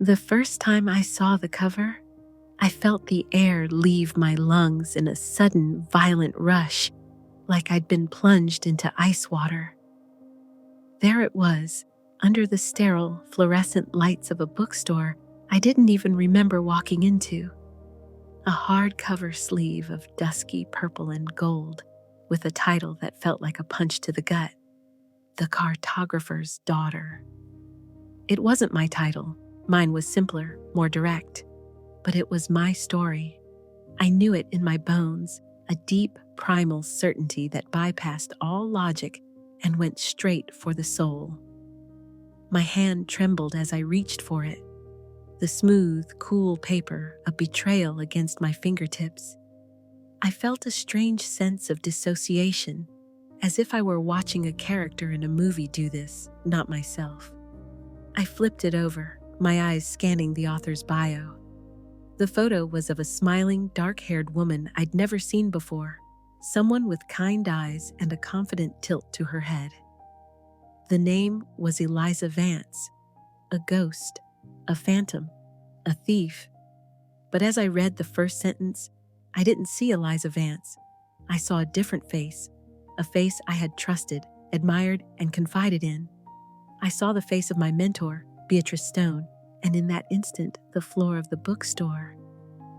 The first time I saw the cover, I felt the air leave my lungs in a sudden, violent rush, like I'd been plunged into ice water. There it was, under the sterile, fluorescent lights of a bookstore I didn't even remember walking into. A hardcover sleeve of dusky purple and gold, with a title that felt like a punch to the gut: The Cartographer's Daughter. It wasn't my title. Mine was simpler, more direct. But it was my story. I knew it in my bones, a deep, primal certainty that bypassed all logic and went straight for the soul. My hand trembled as I reached for it. The smooth, cool paper, a betrayal against my fingertips. I felt a strange sense of dissociation, as if I were watching a character in a movie do this, not myself. I flipped it over, my eyes scanning the author's bio. The photo was of a smiling, dark-haired woman I'd never seen before, someone with kind eyes and a confident tilt to her head. The name was Eliza Vance, a ghost, a phantom, a thief. But as I read the first sentence, I didn't see Eliza Vance. I saw a different face, a face I had trusted, admired, and confided in. I saw the face of my mentor, Beatrice Stone, and in that instant, the floor of the bookstore,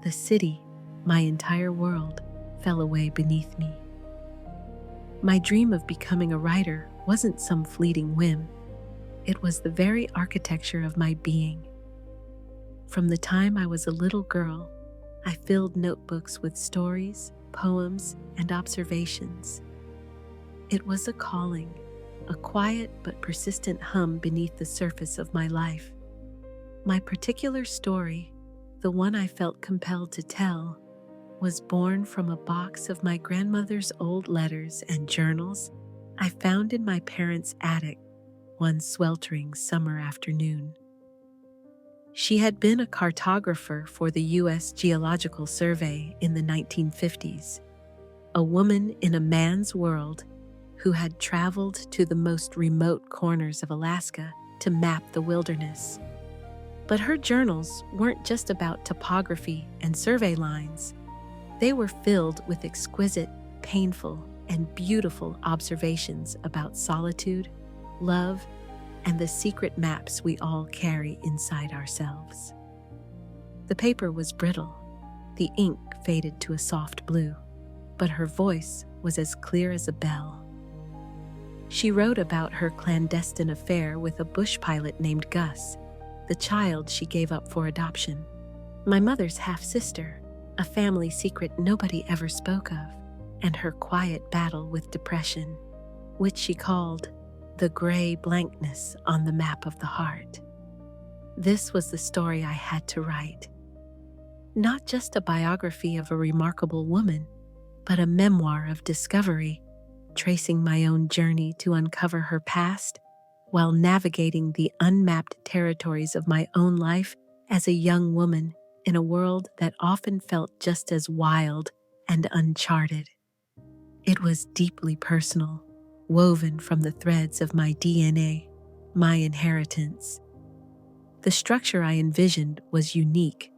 the city, my entire world, fell away beneath me. My dream of becoming a writer wasn't some fleeting whim. It was the very architecture of my being. From the time I was a little girl, I filled notebooks with stories, poems, and observations. It was a calling, a quiet but persistent hum beneath the surface of my life. My particular story, the one I felt compelled to tell, was born from a box of my grandmother's old letters and journals I found in my parents' attic one sweltering summer afternoon. She had been a cartographer for the U.S. Geological Survey in the 1950s, a woman in a man's world who had traveled to the most remote corners of Alaska to map the wilderness. But her journals weren't just about topography and survey lines. They were filled with exquisite, painful, and beautiful observations about solitude, love, and the secret maps we all carry inside ourselves. The paper was brittle, the ink faded to a soft blue, but her voice was as clear as a bell. She wrote about her clandestine affair with a bush pilot named Gus, the child she gave up for adoption. My mother's half-sister, a family secret nobody ever spoke of, and her quiet battle with depression, which she called the gray blankness on the map of the heart. This was the story I had to write. Not just a biography of a remarkable woman, but a memoir of discovery, tracing my own journey to uncover her past while navigating the unmapped territories of my own life as a young woman in a world that often felt just as wild and uncharted. It was deeply personal, woven from the threads of my DNA, my inheritance. The structure I envisioned was unique.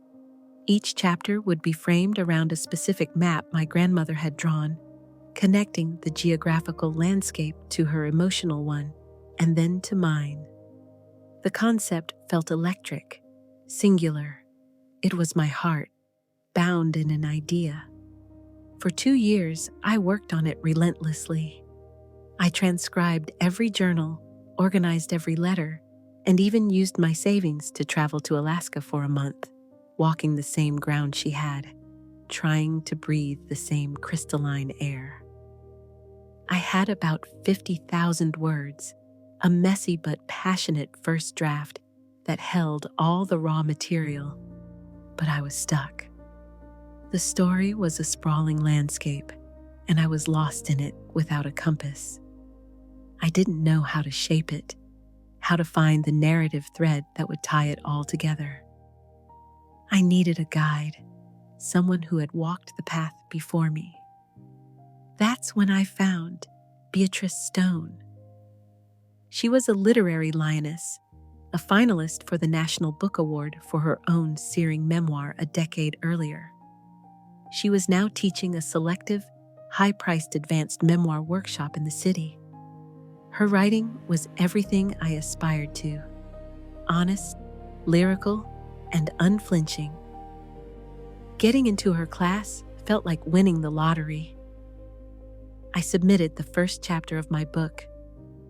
Each chapter would be framed around a specific map my grandmother had drawn, connecting the geographical landscape to her emotional one, and then to mine. The concept felt electric, singular. It was my heart, bound in an idea. For 2 years, I worked on it relentlessly. I transcribed every journal, organized every letter, and even used my savings to travel to Alaska for a month, walking the same ground she had, trying to breathe the same crystalline air. I had about 50,000 words, a messy but passionate first draft that held all the raw material, but I was stuck. The story was a sprawling landscape, and I was lost in it without a compass. I didn't know how to shape it, how to find the narrative thread that would tie it all together. I needed a guide, someone who had walked the path before me. That's when I found Beatrice Stone. She was a literary lioness, a finalist for the National Book Award for her own searing memoir a decade earlier. She was now teaching a selective, high-priced advanced memoir workshop in the city. Her writing was everything I aspired to: honest, lyrical, and unflinching. Getting into her class felt like winning the lottery. I submitted the first chapter of my book,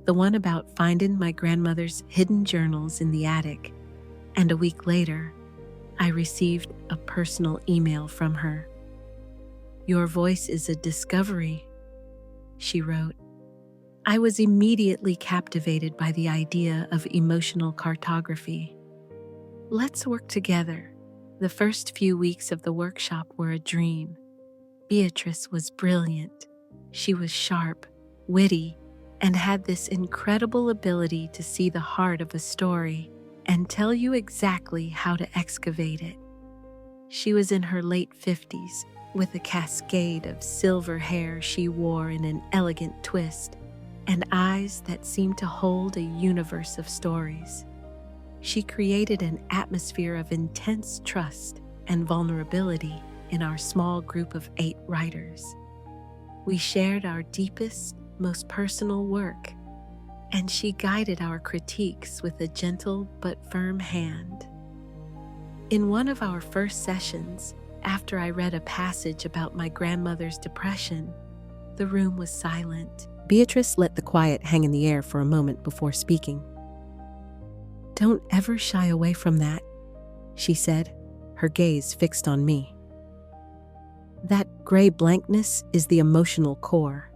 the one about finding my grandmother's hidden journals in the attic, and a week later, I received a personal email from her. "Your voice is a discovery," she wrote. I was immediately captivated by the idea of emotional cartography. "Let's work together." The first few weeks of the workshop were a dream. Beatrice was brilliant. She was sharp, witty, and had this incredible ability to see the heart of a story and tell you exactly how to excavate it. She was in her late 50s, with a cascade of silver hair she wore in an elegant twist, and eyes that seemed to hold a universe of stories. She created an atmosphere of intense trust and vulnerability in our small group of 8 writers. We shared our deepest, most personal work, and she guided our critiques with a gentle but firm hand. In one of our first sessions, after I read a passage about my grandmother's depression, the room was silent. Beatrice let the quiet hang in the air for a moment before speaking. "Don't ever shy away from that," she said, her gaze fixed on me. "That gray blankness is the emotional core.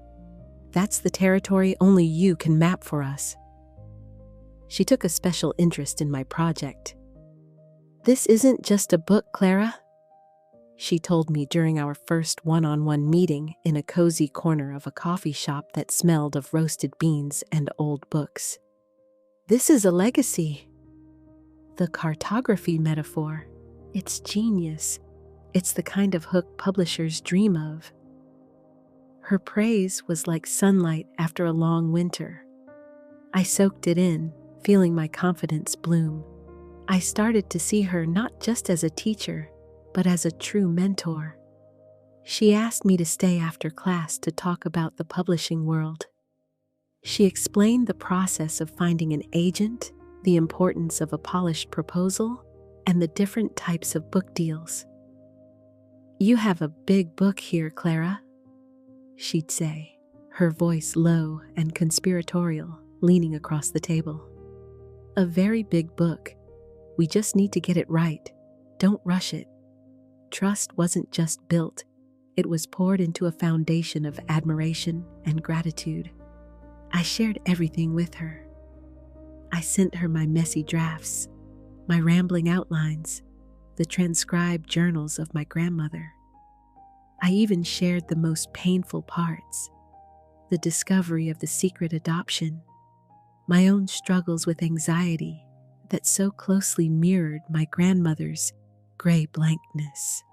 That's the territory only you can map for us." She took a special interest in my project. "This isn't just a book, Clara," she told me during our first one-on-one meeting in a cozy corner of a coffee shop that smelled of roasted beans and old books. "This is a legacy." The cartography metaphor, it's genius. It's the kind of hook publishers dream of. Her praise was like sunlight after a long winter. I soaked it in, feeling my confidence bloom. I started to see her not just as a teacher, but as a true mentor. She asked me to stay after class to talk about the publishing world. She explained the process of finding an agent, the importance of a polished proposal, and the different types of book deals. "You have a big book here, Clara," she'd say, her voice low and conspiratorial, leaning across the table. "A very big book. We just need to get it right. Don't rush it." Trust wasn't just built, it was poured into a foundation of admiration and gratitude. I shared everything with her. I sent her my messy drafts, my rambling outlines, the transcribed journals of my grandmother. I even shared the most painful parts, the discovery of the secret adoption, my own struggles with anxiety that so closely mirrored my grandmother's gray blankness.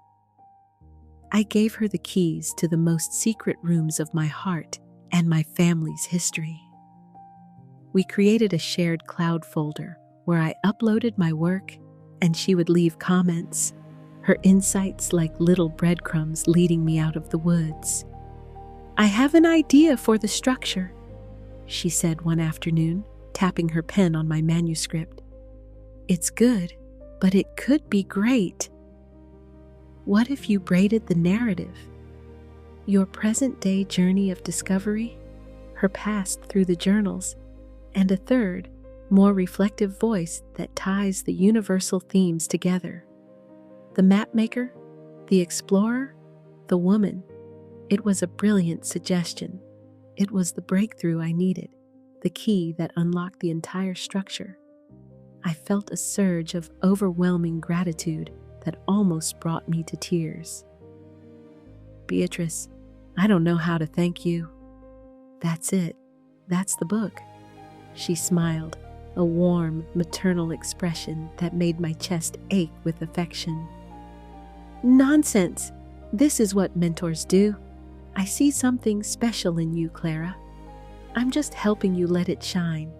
I gave her the keys to the most secret rooms of my heart and my family's history. We created a shared cloud folder where I uploaded my work and she would leave comments, her insights like little breadcrumbs leading me out of the woods. "I have an idea for the structure," she said one afternoon, tapping her pen on my manuscript. "It's good, but it could be great. What if you braided the narrative? Your present-day journey of discovery, her past through the journals, and a third, more reflective voice that ties the universal themes together. The mapmaker, the explorer, the woman." It was a brilliant suggestion. It was the breakthrough I needed, the key that unlocked the entire structure. I felt a surge of overwhelming gratitude that almost brought me to tears. "Beatrice, I don't know how to thank you." "That's it. That's the book." She smiled, a warm, maternal expression that made my chest ache with affection. "Nonsense! This is what mentors do. I see something special in you, Clara. I'm just helping you let it shine."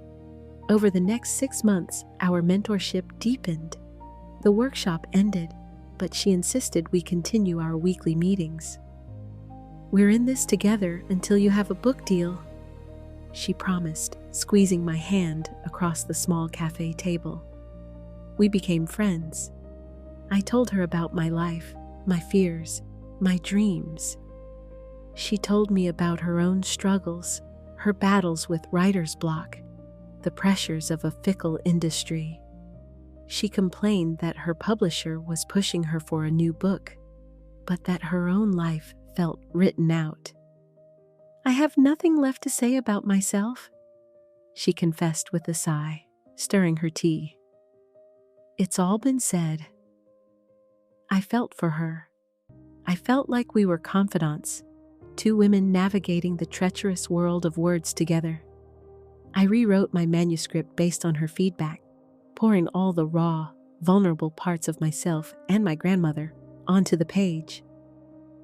Over the next 6 months, our mentorship deepened. The workshop ended, but she insisted we continue our weekly meetings. "We're in this together until you have a book deal," she promised, squeezing my hand across the small cafe table. We became friends. I told her about my life, my fears, my dreams. She told me about her own struggles, her battles with writer's block, the pressures of a fickle industry. She complained that her publisher was pushing her for a new book, but that her own life felt written out. "I have nothing left to say about myself," she confessed with a sigh, stirring her tea. "It's all been said." I felt for her. I felt like we were confidants, two women navigating the treacherous world of words together. I rewrote my manuscript based on her feedback, pouring all the raw, vulnerable parts of myself and my grandmother onto the page.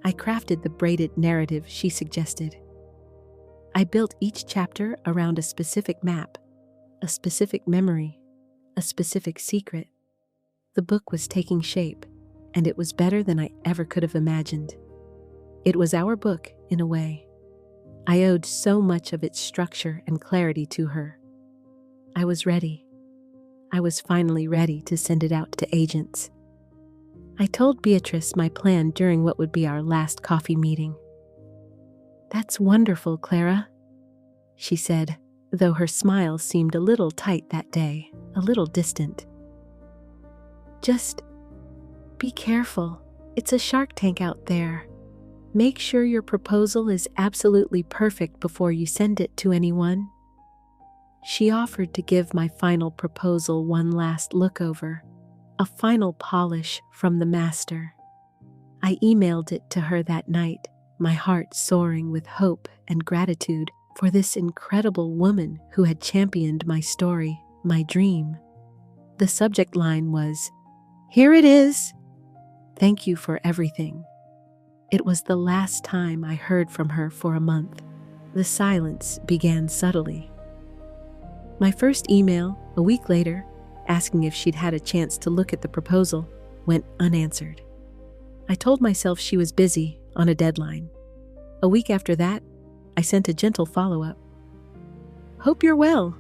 I crafted the braided narrative she suggested. I built each chapter around a specific map, a specific memory, a specific secret. The book was taking shape, and it was better than I ever could have imagined. It was our book, in a way. I owed so much of its structure and clarity to her. I was ready. I was finally ready to send it out to agents. I told Beatrice my plan during what would be our last coffee meeting. "That's wonderful, Clara," she said, though her smile seemed a little tight that day, a little distant. "Just be careful. It's a shark tank out there. Make sure your proposal is absolutely perfect before you send it to anyone." She offered to give my final proposal one last look over, a final polish from the master. I emailed it to her that night, my heart soaring with hope and gratitude for this incredible woman who had championed my story, my dream. The subject line was, "Here it is. Thank you for everything." It was the last time I heard from her for a month. The silence began subtly. My first email, a week later, asking if she'd had a chance to look at the proposal, went unanswered. I told myself she was busy, on a deadline. A week after that, I sent a gentle follow-up. "Hope you're well,"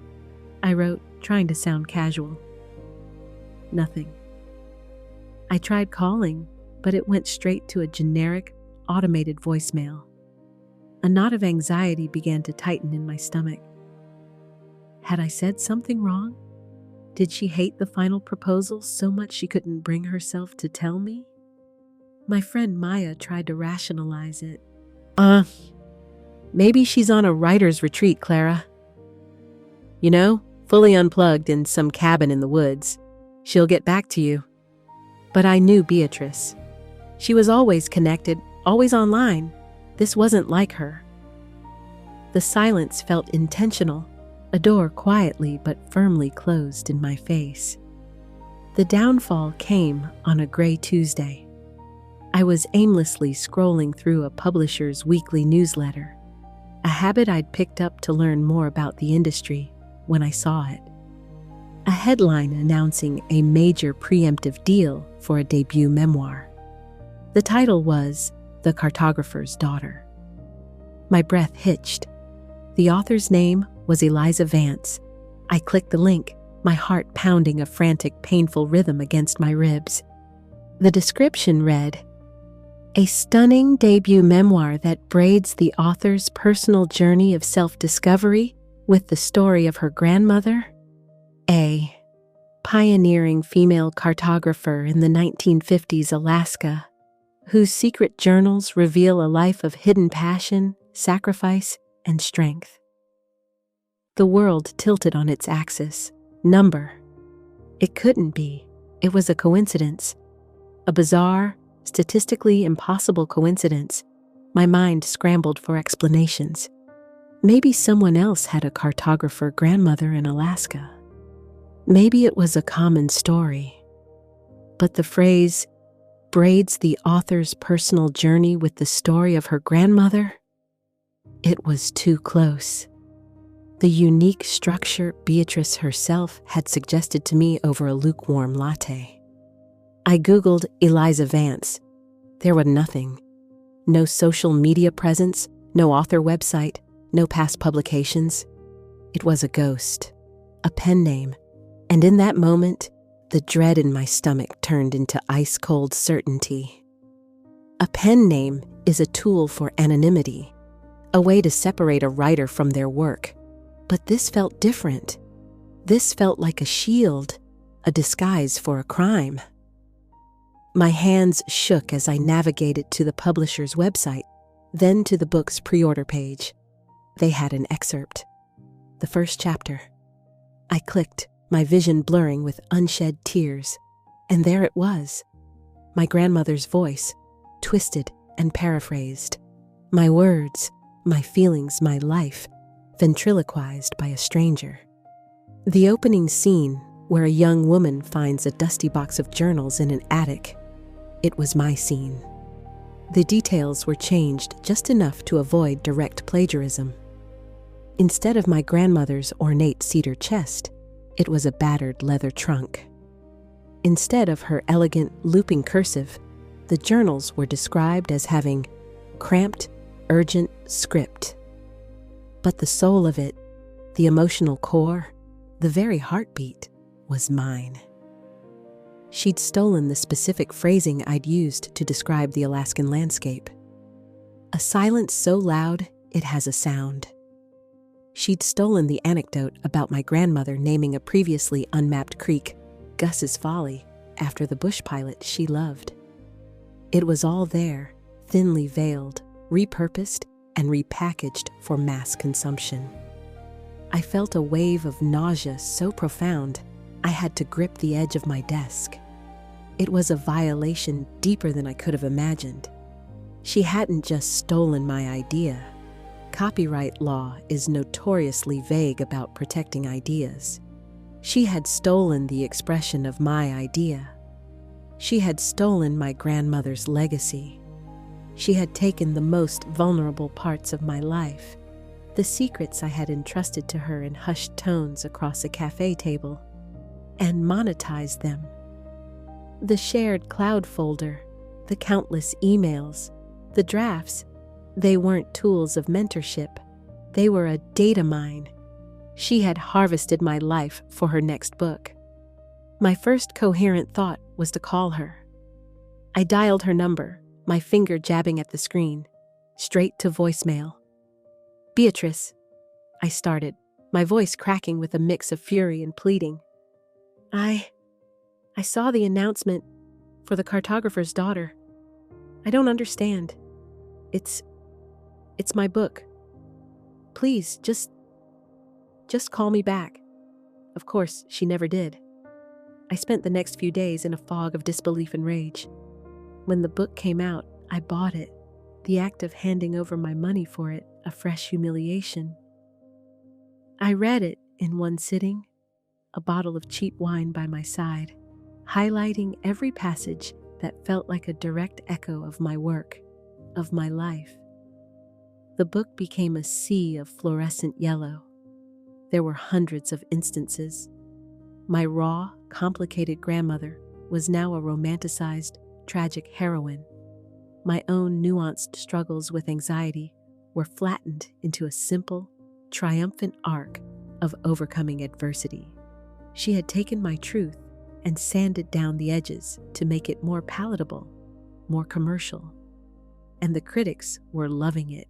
I wrote, trying to sound casual. Nothing. I tried calling, but it went straight to a generic, automated voicemail. A knot of anxiety began to tighten in my stomach. Had I said something wrong? Did she hate the final proposal so much she couldn't bring herself to tell me? My friend Maya tried to rationalize it. Maybe she's on a writer's retreat, Clara. You know, fully unplugged in some cabin in the woods. She'll get back to you." But I knew Beatrice. She was always connected, always online. This wasn't like her. The silence felt intentional, a door quietly but firmly closed in my face. The downfall came on a gray Tuesday. I was aimlessly scrolling through a publisher's weekly newsletter, a habit I'd picked up to learn more about the industry, when I saw it. A headline announcing a major preemptive deal for a debut memoir. The title was The Cartographer's Daughter. My breath hitched. The author's name was Eliza Vance. I clicked the link, my heart pounding a frantic, painful rhythm against my ribs. The description read, "A stunning debut memoir that braids the author's personal journey of self-discovery with the story of her grandmother, a pioneering female cartographer in the 1950s Alaska, whose secret journals reveal a life of hidden passion, sacrifice, and strength." The world tilted on its axis. Number. It couldn't be. It was a coincidence. A bizarre, statistically impossible coincidence. My mind scrambled for explanations. Maybe someone else had a cartographer grandmother in Alaska. Maybe it was a common story. But the phrase, "braids the author's personal journey with the story of her grandmother," it was too close. the unique structure Beatrice herself had suggested to me over a lukewarm latte. I Googled Eliza Vance. There was nothing. No social media presence, no author website, no past publications. It was a ghost, a pen name, and in that moment, the dread in my stomach turned into ice-cold certainty. A pen name is a tool for anonymity, a way to separate a writer from their work. But this felt different. This felt like a shield, a disguise for a crime. My hands shook as I navigated to the publisher's website, then to the book's pre-order page. They had an excerpt. The first chapter. I clicked, my vision blurring with unshed tears. And there it was. My grandmother's voice, twisted and paraphrased. My words, my feelings, my life, ventriloquized by a stranger. The opening scene, where a young woman finds a dusty box of journals in an attic. It was my scene. The details were changed just enough to avoid direct plagiarism. Instead of my grandmother's ornate cedar chest, it was a battered leather trunk. Instead of her elegant looping cursive, the journals were described as having cramped, urgent script. But the soul of it, the emotional core, the very heartbeat, was mine. She'd stolen the specific phrasing I'd used to describe the Alaskan landscape. A silence so loud, it has a sound. She'd stolen the anecdote about my grandmother naming a previously unmapped creek Gus's Folly after the bush pilot she loved. It was all there, thinly veiled, repurposed, and repackaged for mass consumption. I felt a wave of nausea so profound, I had to grip the edge of my desk. It was a violation deeper than I could have imagined. She hadn't just stolen my idea. Copyright law is notoriously vague about protecting ideas. She had stolen the expression of my idea. She had stolen my grandmother's legacy. She had taken the most vulnerable parts of my life, the secrets I had entrusted to her in hushed tones across a cafe table, and monetized them. The shared cloud folder, the countless emails, the drafts, they weren't tools of mentorship. They were a data mine. She had harvested my life for her next book. My first coherent thought was to call her. I dialed her number, my finger jabbing at the screen, straight to voicemail. "Beatrice," I started, my voice cracking with a mix of fury and pleading. I saw the announcement for the Cartographer's daughter. I don't understand. It's my book. Please, just call me back." Of course, she never did. I spent the next few days in a fog of disbelief and rage. When the book came out, I bought it, the act of handing over my money for it a fresh humiliation. I read it in one sitting, a bottle of cheap wine by my side, highlighting every passage that felt like a direct echo of my work, of my life. The book became a sea of fluorescent yellow. There were hundreds of instances. My raw, complicated grandmother was now a romanticized, tragic heroine. My own nuanced struggles with anxiety were flattened into a simple, triumphant arc of overcoming adversity. She had taken my truth and sanded down the edges to make it more palatable, more commercial. And the critics were loving it.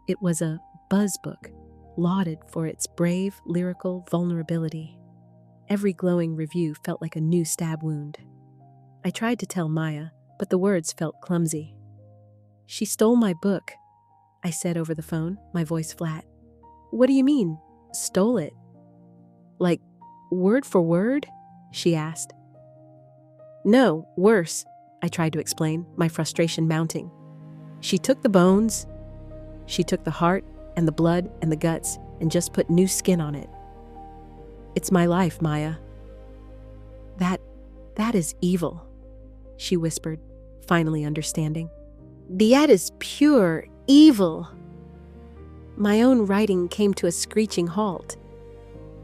It was a buzz book, lauded for its brave, lyrical vulnerability. Every glowing review felt like a new stab wound. I tried to tell Maya, but the words felt clumsy. "She stole my book," I said over the phone, my voice flat. "What do you mean, stole it? Like, word for word?" she asked. "No, worse," I tried to explain, my frustration mounting. "She took the bones, she took the heart and the blood and the guts and just put new skin on it. It's my life, Maya." That is evil," she whispered, finally understanding. "That is pure evil." My own writing came to a screeching halt.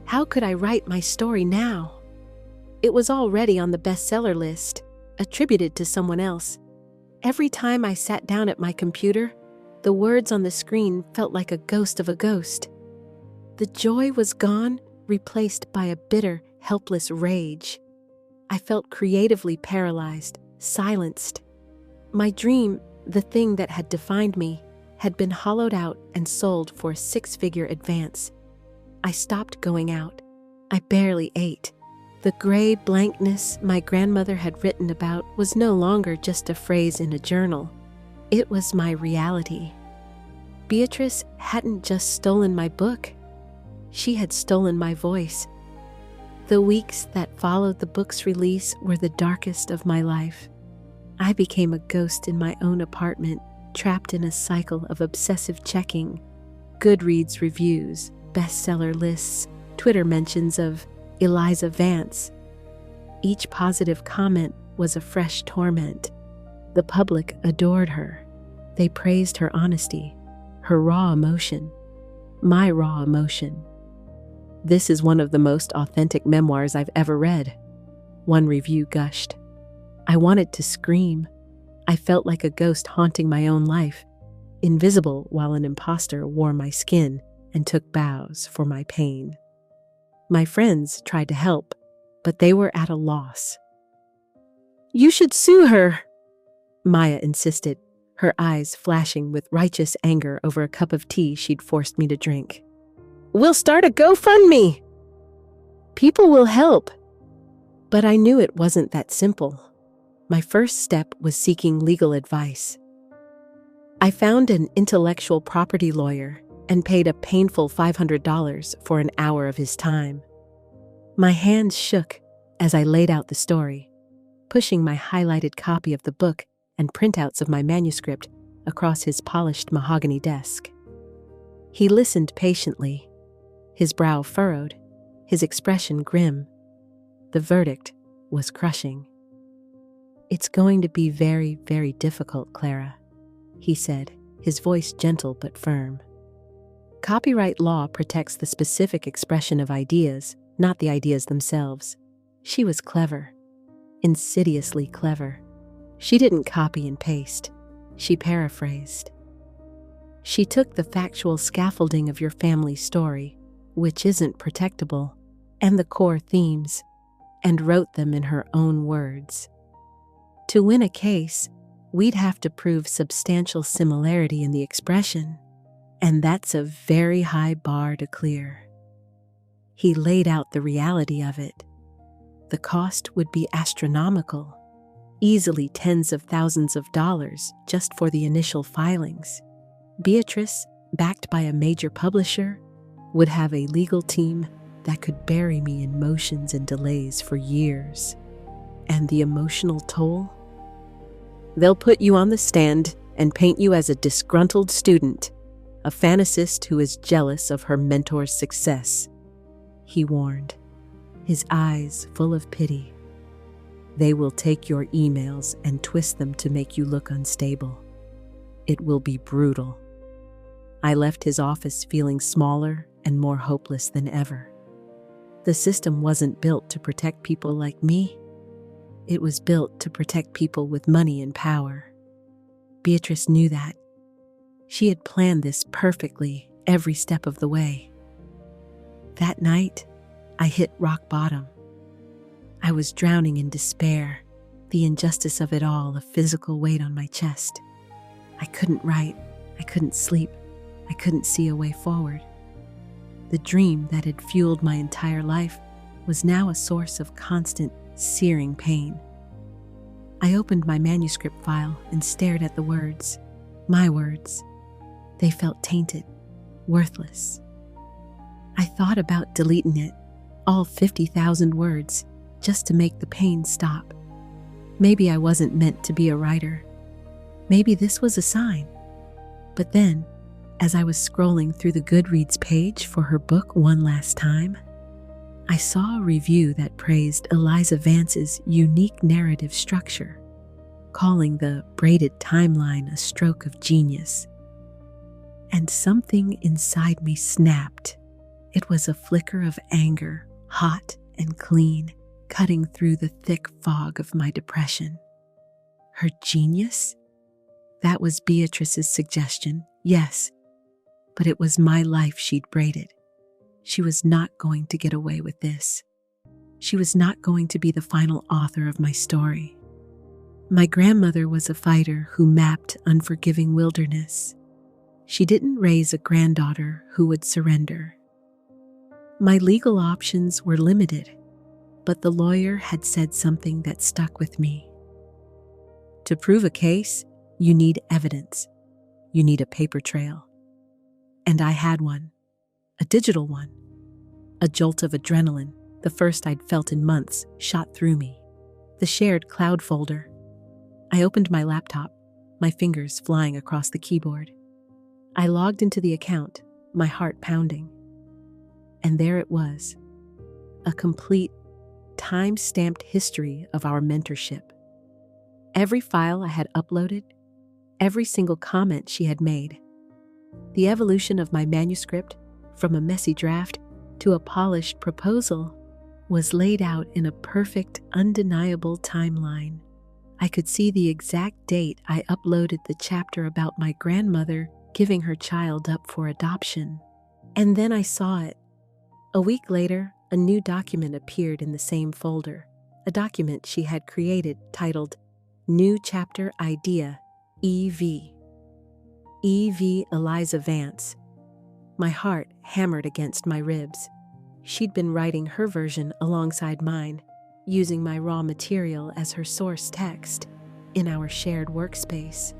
How could I write my story now? It was already on the bestseller list, attributed to someone else. Every time I sat down at my computer, the words on the screen felt like a ghost of a ghost. The joy was gone, replaced by a bitter, helpless rage. I felt creatively paralyzed, silenced. My dream, the thing that had defined me, had been hollowed out and sold for a 6-figure advance. I stopped going out. I barely ate. The gray blankness my grandmother had written about was no longer just a phrase in a journal. It was my reality. Beatrice hadn't just stolen my book. She had stolen my voice. The weeks that followed the book's release were the darkest of my life. I became a ghost in my own apartment, trapped in a cycle of obsessive checking, Goodreads reviews, bestseller lists, Twitter mentions of Eliza Vance. Each positive comment was a fresh torment. The public adored her. They praised her honesty, her raw emotion, my raw emotion. "This is one of the most authentic memoirs I've ever read," one review gushed. I wanted to scream. I felt like a ghost haunting my own life, invisible while an imposter wore my skin and took bows for my pain. My friends tried to help, but they were at a loss. "You should sue her," Maya insisted, her eyes flashing with righteous anger over a cup of tea she'd forced me to drink. "We'll start a GoFundMe. People will help." But I knew it wasn't that simple. My first step was seeking legal advice. I found an intellectual property lawyer and paid a painful $500 for an hour of his time. My hands shook as I laid out the story, pushing my highlighted copy of the book and printouts of my manuscript across his polished mahogany desk. He listened patiently, his brow furrowed, his expression grim. The verdict was crushing. "It's going to be very, very difficult, Clara," he said, his voice gentle but firm. Copyright law protects the specific expression of ideas, not the ideas themselves. She was clever, insidiously clever. She didn't copy and paste. She paraphrased. She took the factual scaffolding of your family story, which isn't protectable, and the core themes, and wrote them in her own words. To win a case, we'd have to prove substantial similarity in the expression, and that's a very high bar to clear. He laid out the reality of it. The cost would be astronomical, easily tens of thousands of dollars just for the initial filings. Beatrice, backed by a major publisher, would have a legal team that could bury me in motions and delays for years. And the emotional toll? "They'll put you on the stand and paint you as a disgruntled student, a fantasist who is jealous of her mentor's success," he warned, his eyes full of pity. "They will take your emails and twist them to make you look unstable. It will be brutal." I left his office feeling smaller and more hopeless than ever. The system wasn't built to protect people like me. It was built to protect people with money and power. Beatrice knew that. She had planned this perfectly every step of the way. That night, I hit rock bottom. I was drowning in despair, the injustice of it all a physical weight on my chest. I couldn't write, I couldn't sleep, I couldn't see a way forward. The dream that had fueled my entire life was now a source of constant, searing pain. I opened my manuscript file and stared at the words, my words. They felt tainted, worthless. I thought about deleting it, all 50,000 words, just to make the pain stop. Maybe I wasn't meant to be a writer. Maybe this was a sign. But then, as I was scrolling through the Goodreads page for her book one last time, I saw a review that praised Eliza Vance's unique narrative structure, calling the braided timeline a stroke of genius. and something inside me snapped. It was a flicker of anger, hot and clean, cutting through the thick fog of my depression. Her genius? That was Beatrice's suggestion, yes, but it was my life she'd braided. She was not going to get away with this. She was not going to be the final author of my story. My grandmother was a fighter who mapped unforgiving wilderness. She didn't raise a granddaughter who would surrender. My legal options were limited, but the lawyer had said something that stuck with me. To prove a case, you need evidence. You need a paper trail. And I had one, a digital one. A jolt of adrenaline, the first I'd felt in months, shot through me. The shared cloud folder. I opened my laptop, my fingers flying across the keyboard. I logged into the account, my heart pounding. And there it was, a complete, time-stamped history of our mentorship. Every file I had uploaded, every single comment she had made. The evolution of my manuscript, from a messy draft to a polished proposal, was laid out in a perfect, undeniable timeline. I could see the exact date I uploaded the chapter about my grandmother giving her child up for adoption. And then I saw it. A week later, a new document appeared in the same folder, a document she had created titled New Chapter Idea, EV. EV Eliza Vance. My heart hammered against my ribs. She'd been writing her version alongside mine, using my raw material as her source text in our shared workspace.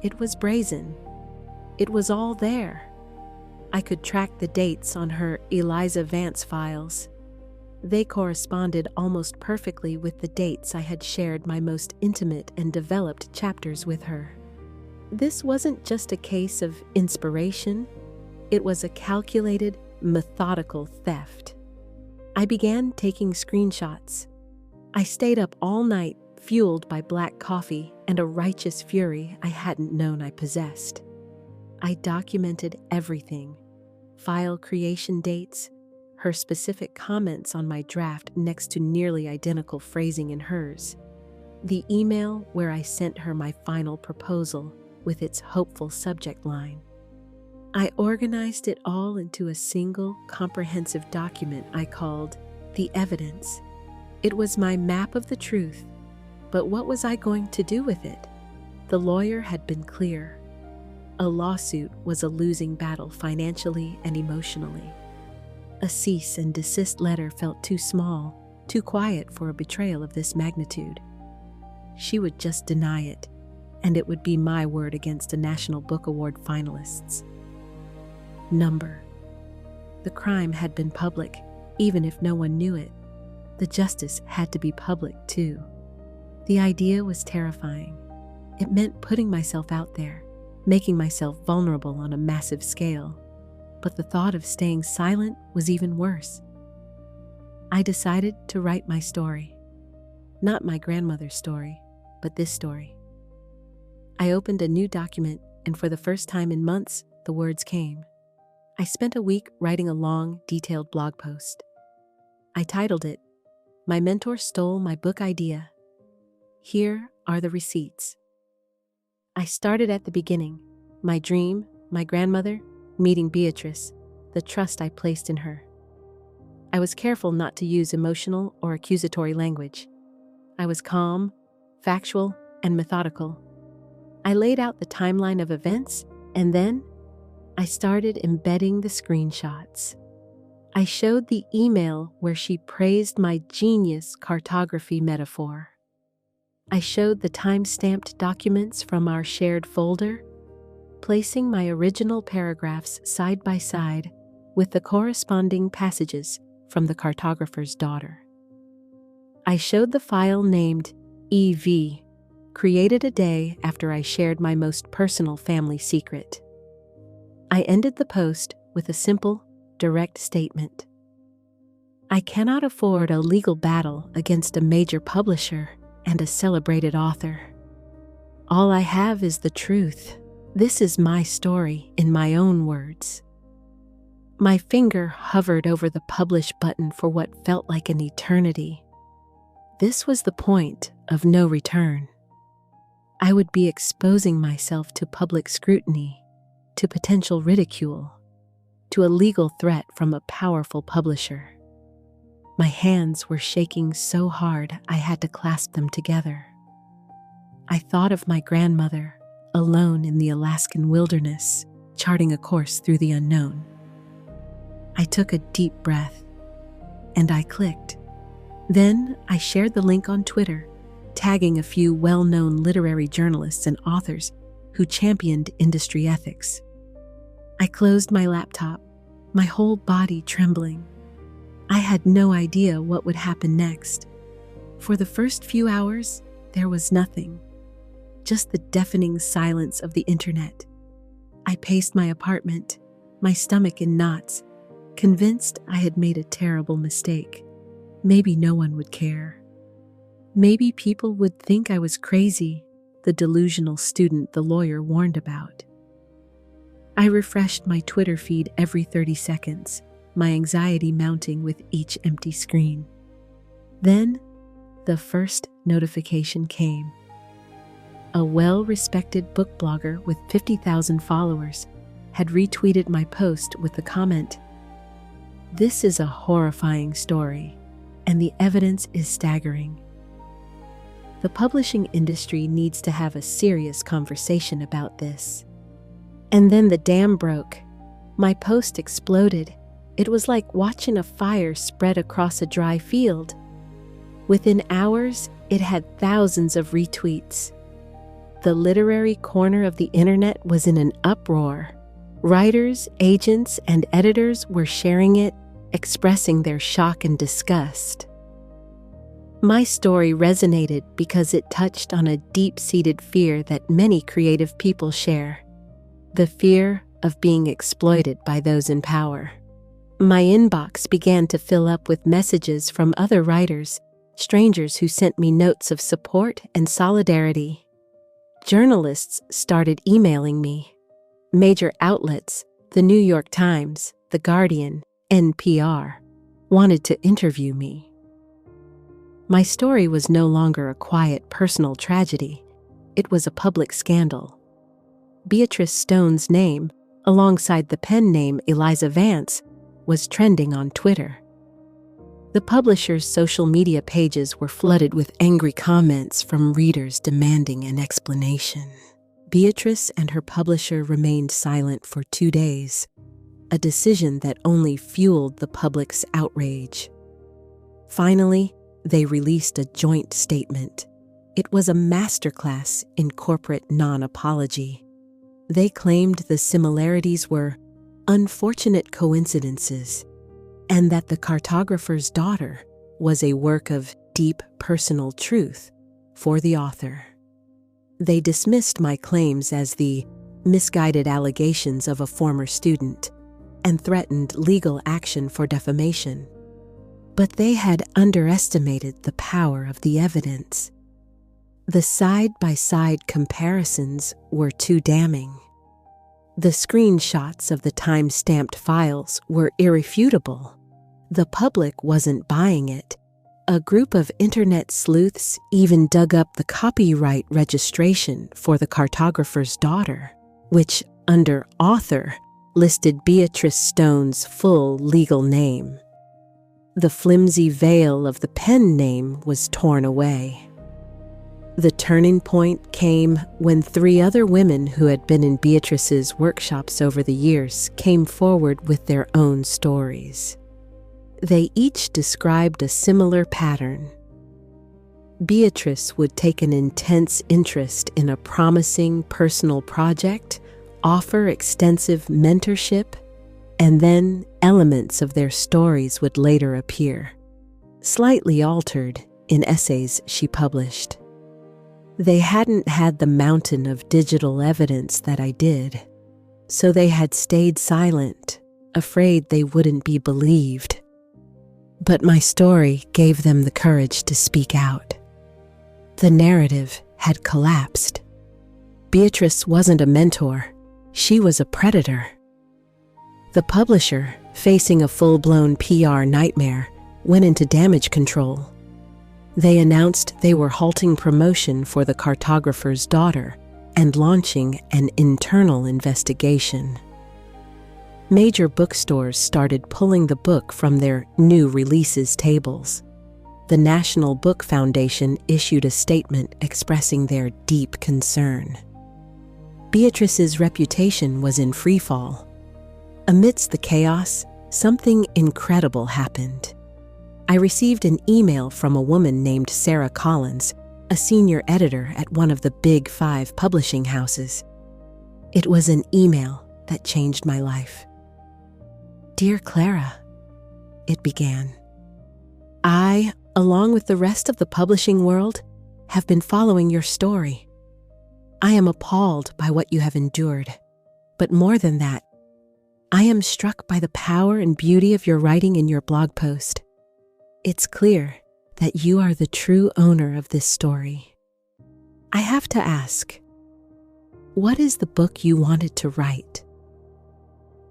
It was brazen. It was all there. I could track the dates on her Eliza Vance files. They corresponded almost perfectly with the dates I had shared my most intimate and developed chapters with her. This wasn't just a case of inspiration. It was a calculated, methodical theft. I began taking screenshots. I stayed up all night, fueled by black coffee and a righteous fury I hadn't known I possessed. I documented everything: file creation dates, her specific comments on my draft next to nearly identical phrasing in hers, the email where I sent her my final proposal with its hopeful subject line. I organized it all into a single, comprehensive document I called The Evidence. It was my map of the truth, but what was I going to do with it? The lawyer had been clear. A lawsuit was a losing battle financially and emotionally. A cease and desist letter felt too small, too quiet for a betrayal of this magnitude. She would just deny it, and it would be my word against a National Book Award finalist's. Number. The crime had been public, even if no one knew it. The justice had to be public, too. The idea was terrifying. It meant putting myself out there, making myself vulnerable on a massive scale. But the thought of staying silent was even worse. I decided to write my story. Not my grandmother's story, but this story. I opened a new document, and for the first time in months, the words came. I spent a week writing a long, detailed blog post. I titled it, My Mentor Stole My Book Idea. Here are the receipts. I started at the beginning, my dream, my grandmother, meeting Beatrice, the trust I placed in her. I was careful not to use emotional or accusatory language. I was calm, factual, and methodical. I laid out the timeline of events, and then I started embedding the screenshots. I showed the email where she praised my genius cartography metaphor. I showed the time-stamped documents from our shared folder, placing my original paragraphs side by side with the corresponding passages from the cartographer's daughter. I showed the file named EV, created a day after I shared my most personal family secret. I ended the post with a simple, direct statement. I cannot afford a legal battle against a major publisher and a celebrated author. All I have is the truth, This is my story in my own words. My finger hovered over the publish button for what felt like an eternity. This was the point of no return. I would be exposing myself to public scrutiny, to potential ridicule, to a legal threat from a powerful publisher. My hands were shaking so hard I had to clasp them together. I thought of my grandmother, alone in the Alaskan wilderness, charting a course through the unknown. I took a deep breath, and I clicked. Then I shared the link on Twitter, tagging a few well-known literary journalists and authors who championed industry ethics. I closed my laptop, my whole body trembling. I had no idea what would happen next. For the first few hours, there was nothing, just the deafening silence of the internet. I paced my apartment, my stomach in knots, convinced I had made a terrible mistake. Maybe no one would care. Maybe people would think I was crazy, the delusional student the lawyer warned about. I refreshed my Twitter feed every 30 seconds, my anxiety mounting with each empty screen. Then, the first notification came. A well-respected book blogger with 50,000 followers had retweeted my post with the comment, "This is a horrifying story, and the evidence is staggering. The publishing industry needs to have a serious conversation about this." And then the dam broke. My post exploded. It was like watching a fire spread across a dry field. Within hours, it had thousands of retweets. The literary corner of the internet was in an uproar. Writers, agents, and editors were sharing it, expressing their shock and disgust. My story resonated because it touched on a deep-seated fear that many creative people share: the fear of being exploited by those in power. My inbox began to fill up with messages from other writers, strangers who sent me notes of support and solidarity. Journalists started emailing me. Major outlets, the New York Times, The Guardian, NPR, wanted to interview me. My story was no longer a quiet personal tragedy. It was a public scandal. Beatrice Stone's name, alongside the pen name Eliza Vance, was trending on Twitter. The publisher's social media pages were flooded with angry comments from readers demanding an explanation. Beatrice and her publisher remained silent for 2 days, a decision that only fueled the public's outrage. Finally, they released a joint statement. It was a masterclass in corporate non-apology. They claimed the similarities were unfortunate coincidences, and that the Cartographer's daughter was a work of deep personal truth for the author. They dismissed my claims as the misguided allegations of a former student and threatened legal action for defamation. But they had underestimated the power of the evidence. The side-by-side comparisons were too damning. The screenshots of the time-stamped files were irrefutable. The public wasn't buying it. A group of internet sleuths even dug up the copyright registration for the Cartographer's daughter, which, under author, listed Beatrice Stone's full legal name. The flimsy veil of the pen name was torn away. The turning point came when 3 other women who had been in Beatrice's workshops over the years came forward with their own stories. They each described a similar pattern. Beatrice would take an intense interest in a promising personal project, offer extensive mentorship, and then elements of their stories would later appear, slightly altered in essays she published. They hadn't had the mountain of digital evidence that I did, so they had stayed silent, afraid they wouldn't be believed. But my story gave them the courage to speak out. The narrative had collapsed. Beatrice wasn't a mentor, she was a predator. The publisher, facing a full-blown PR nightmare, went into damage control. They announced they were halting promotion for the Cartographer's daughter and launching an internal investigation. Major bookstores started pulling the book from their new releases tables. The National Book Foundation issued a statement expressing their deep concern. Beatrice's reputation was in freefall. Amidst the chaos, something incredible happened. I received an email from a woman named Sarah Collins, a senior editor at one of the Big 5 publishing houses. It was an email that changed my life. "Dear Clara," it began. "I, along with the rest of the publishing world, have been following your story. I am appalled by what you have endured, but more than that, I am struck by the power and beauty of your writing in your blog post. It's clear that you are the true owner of this story. I have to ask, what is the book you wanted to write?"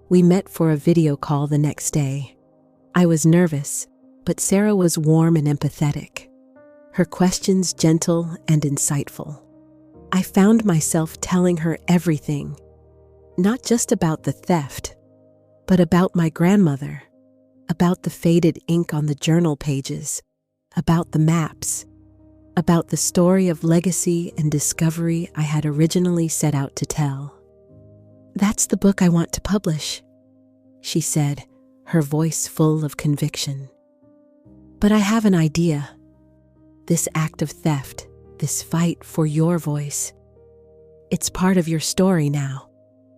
We met for a video call the next day. I was nervous, but Sarah was warm and empathetic. Her questions gentle and insightful. I found myself telling her everything, not just about the theft, but about my grandmother, about the faded ink on the journal pages, about the maps, about the story of legacy and discovery I had originally set out to tell. "That's the book I want to publish," she said, her voice full of conviction. "But I have an idea. This act of theft, this fight for your voice, it's part of your story now.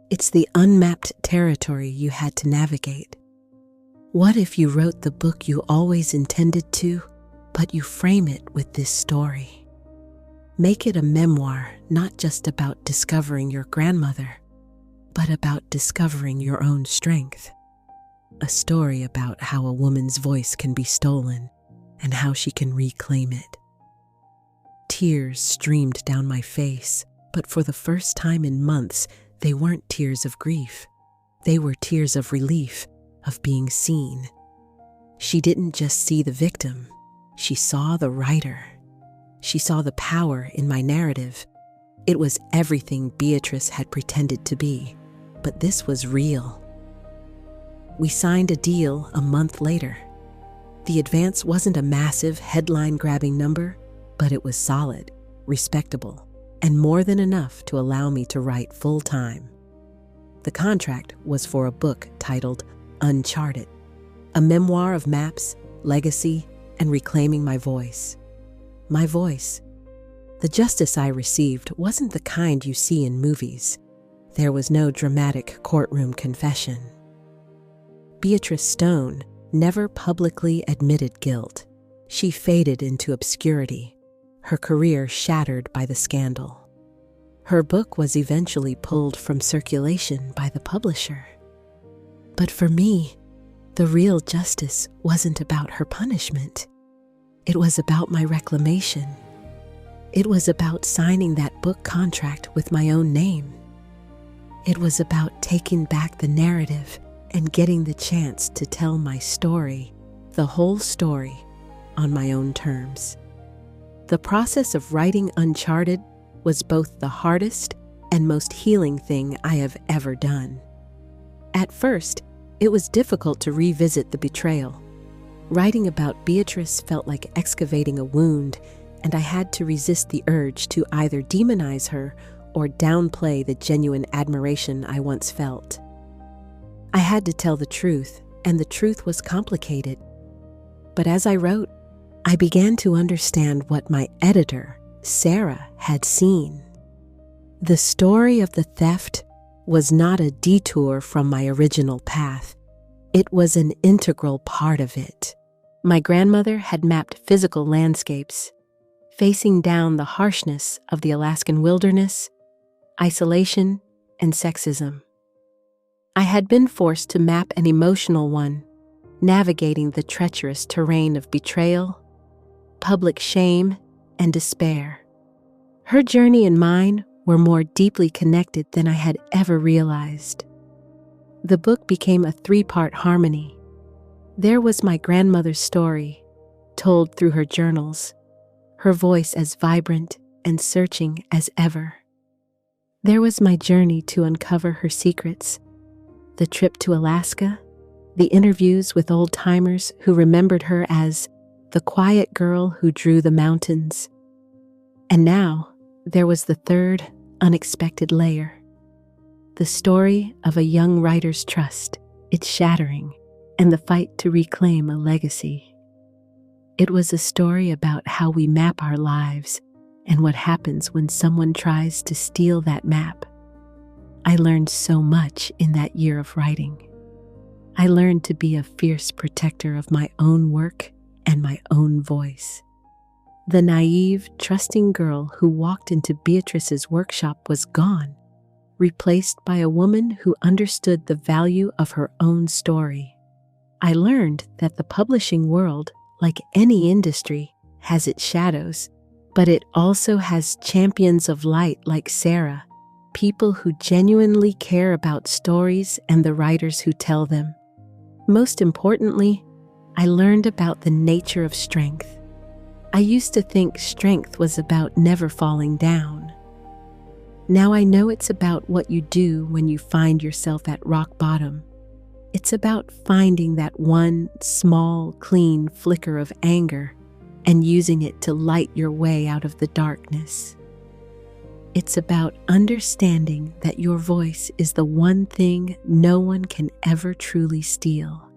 It's the unmapped territory you had to navigate. What if you wrote the book you always intended to, but you frame it with this story? Make it a memoir, not just about discovering your grandmother, but about discovering your own strength. A story about how a woman's voice can be stolen and how she can reclaim it." Tears streamed down my face, but for the first time in months, they weren't tears of grief. They were tears of relief, of being seen. She didn't just see the victim, she saw the writer. She saw the power in my narrative. It was everything Beatrice had pretended to be, but this was real. We signed a deal a month later. The advance wasn't a massive, headline-grabbing number, but it was solid, respectable, and more than enough to allow me to write full-time. The contract was for a book titled Uncharted, a memoir of maps, legacy, and reclaiming my voice. My voice. The justice I received wasn't the kind you see in movies. There was no dramatic courtroom confession. Beatrice Stone never publicly admitted guilt. She faded into obscurity, her career shattered by the scandal. Her book was eventually pulled from circulation by the publisher. But for me, the real justice wasn't about her punishment. It was about my reclamation. It was about signing that book contract with my own name. It was about taking back the narrative and getting the chance to tell my story, the whole story, on my own terms. The process of writing Uncharted was both the hardest and most healing thing I have ever done. At first, it was difficult to revisit the betrayal. Writing about Beatrice felt like excavating a wound, and I had to resist the urge to either demonize her or downplay the genuine admiration I once felt. I had to tell the truth, and the truth was complicated. But as I wrote, I began to understand what my editor, Sarah, had seen. The story of the theft was not a detour from my original path. It was an integral part of it. My grandmother had mapped physical landscapes, facing down the harshness of the Alaskan wilderness, isolation, and sexism. I had been forced to map an emotional one, navigating the treacherous terrain of betrayal, public shame, and despair. Her journey and mine were more deeply connected than I had ever realized. The book became a three-part harmony. There was my grandmother's story, told through her journals, her voice as vibrant and searching as ever. There was my journey to uncover her secrets, the trip to Alaska, the interviews with old-timers who remembered her as the quiet girl who drew the mountains. And now, there was the third, unexpected layer. The story of a young writer's trust, its shattering, and the fight to reclaim a legacy. It was a story about how we map our lives and what happens when someone tries to steal that map. I learned so much in that year of writing. I learned to be a fierce protector of my own work and my own voice. The naive, trusting girl who walked into Beatrice's workshop was gone, replaced by a woman who understood the value of her own story. I learned that the publishing world, like any industry, has its shadows, but it also has champions of light like Sarah, people who genuinely care about stories and the writers who tell them. Most importantly, I learned about the nature of strength. I used to think strength was about never falling down. Now I know it's about what you do when you find yourself at rock bottom. It's about finding that one small, clean flicker of anger and using it to light your way out of the darkness. It's about understanding that your voice is the one thing no one can ever truly steal,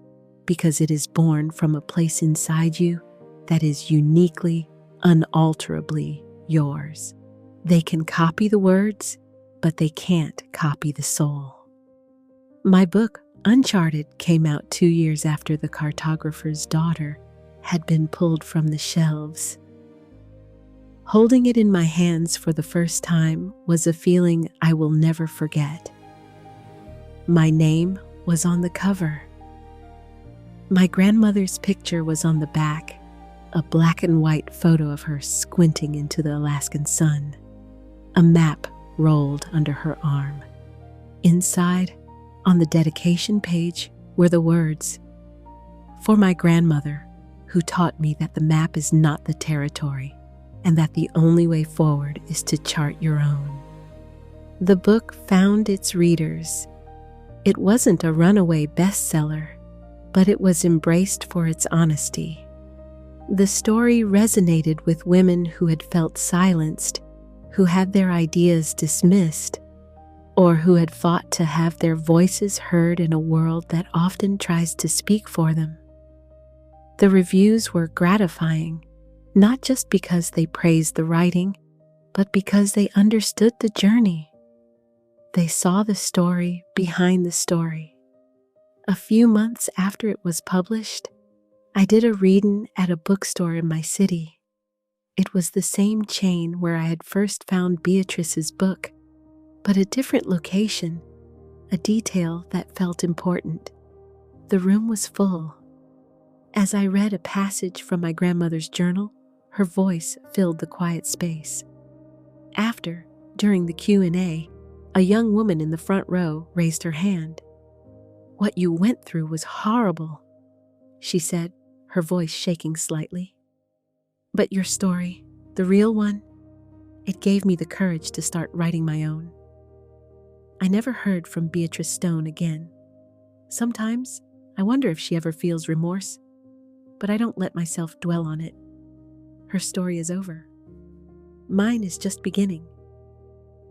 because it is born from a place inside you that is uniquely, unalterably yours. They can copy the words, but they can't copy the soul. My book, Uncharted, came out 2 years after The Cartographer's Daughter had been pulled from the shelves. Holding it in my hands for the first time was a feeling I will never forget. My name was on the cover. My grandmother's picture was on the back, a black and white photo of her squinting into the Alaskan sun. A map rolled under her arm. Inside, on the dedication page, were the words, "For my grandmother, who taught me that the map is not the territory, and that the only way forward is to chart your own." The book found its readers. It wasn't a runaway bestseller, but it was embraced for its honesty. The story resonated with women who had felt silenced, who had their ideas dismissed, or who had fought to have their voices heard in a world that often tries to speak for them. The reviews were gratifying, not just because they praised the writing, but because they understood the journey. They saw the story behind the story. A few months after it was published, I did a reading at a bookstore in my city. It was the same chain where I had first found Beatrice's book, but a different location, a detail that felt important. The room was full. As I read a passage from my grandmother's journal, her voice filled the quiet space. After, during the Q&A, a young woman in the front row raised her hand. "What you went through was horrible," she said, her voice shaking slightly. "But your story, the real one, it gave me the courage to start writing my own." I never heard from Beatrice Stone again. Sometimes I wonder if she ever feels remorse, but I don't let myself dwell on it. Her story is over. Mine is just beginning.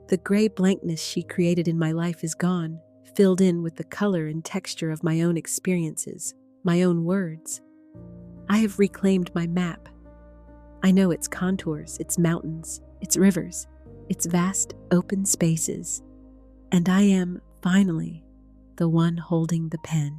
The gray blankness she created in my life is gone, filled in with the color and texture of my own experiences, my own words. I have reclaimed my map. I know its contours, its mountains, its rivers, its vast open spaces. And I am, finally, the one holding the pen.